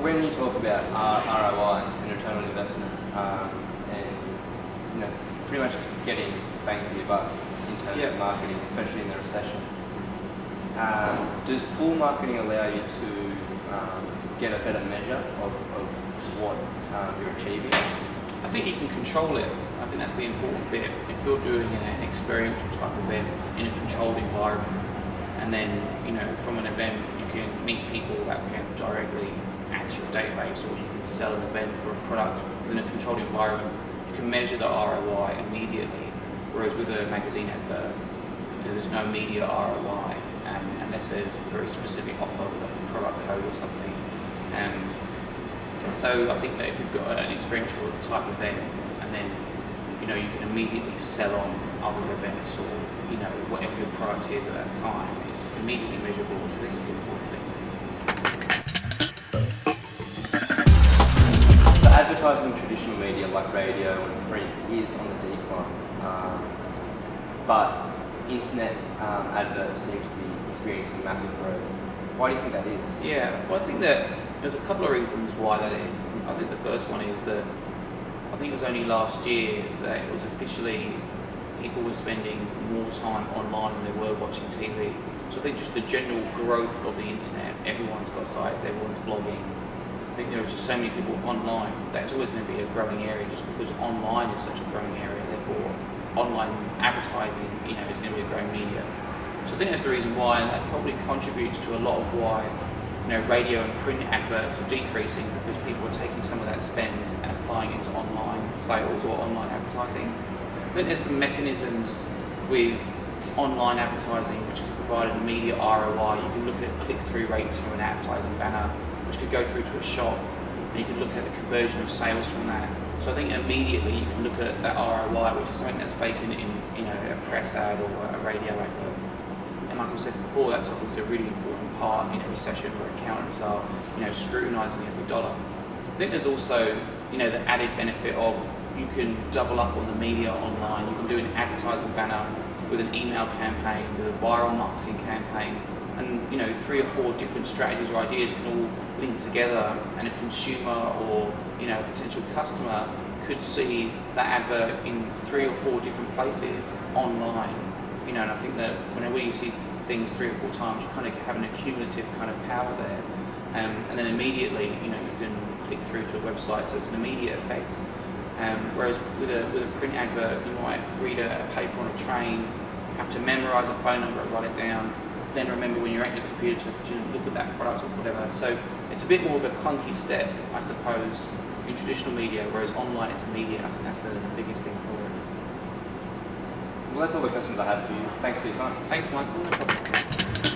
when you talk about ROI and return on investment, and pretty much getting bang for your buck in terms of marketing, especially in the recession, does pull marketing allow you to get a better measure of what you're achieving? I think you can control it. I think that's the important bit. If you're doing an experiential type event in a controlled environment, and then from an event you can meet people that can directly add to your database, or you can sell an event or a product within a controlled environment, you can measure the ROI immediately. Whereas with a magazine advert, there's no immediate ROI unless there's a very specific offer, like a product code or something. So I think that if you've got an experiential type event, and then you can immediately sell on other events, or whatever your product is at that time, it's immediately measurable, which I think is the important thing. So advertising in traditional media like radio and print is on the decline, but internet adverts seem to be experiencing massive growth. Why do you think that is? Yeah, well, I think that there's a couple of reasons why that is. I think the first one is that I think it was only last year that it was officially people were spending more time online than they were watching TV. So I think just the general growth of the internet, everyone's got sites, everyone's blogging. I think there's just so many people online. That's always going to be a growing area, just because online is such a growing area. Therefore, online advertising, is going to be a growing media. So I think that's the reason why, and that probably contributes to a lot of why radio and print adverts are decreasing, because people are taking some of that spend and applying it to online sales or online advertising. I think there's some mechanisms with online advertising which can provide an immediate ROI. You can look at click-through rates from an advertising banner, which could go through to a shop, and you can look at the conversion of sales from that. So I think immediately you can look at that ROI, which is something that's vacant in a press ad or a radio advert. And like I said before, that's obviously a really important part in a recession where accountants are scrutinising every dollar. I think there's also the added benefit of you can double up on the media online. You can do an advertising banner with an email campaign, with a viral marketing campaign, and 3 or 4 different strategies or ideas can all link together, and a consumer or a potential customer could see that advert in 3 or 4 different places online. And I think that whenever you see things 3 or 4 times, you kind of have an accumulative kind of power there, and then immediately you can click through to a website, so it's an immediate effect. Whereas with a print advert, you might read a paper on a train, have to memorise a phone number and write it down, then remember when you're at your computer to look at that product or whatever. So it's a bit more of a clunky step, I suppose, in traditional media, whereas online it's immediate. I think that's the biggest thing for it. Well, that's all the questions I have for you. Thanks for your time. Thanks, Michael. No problem.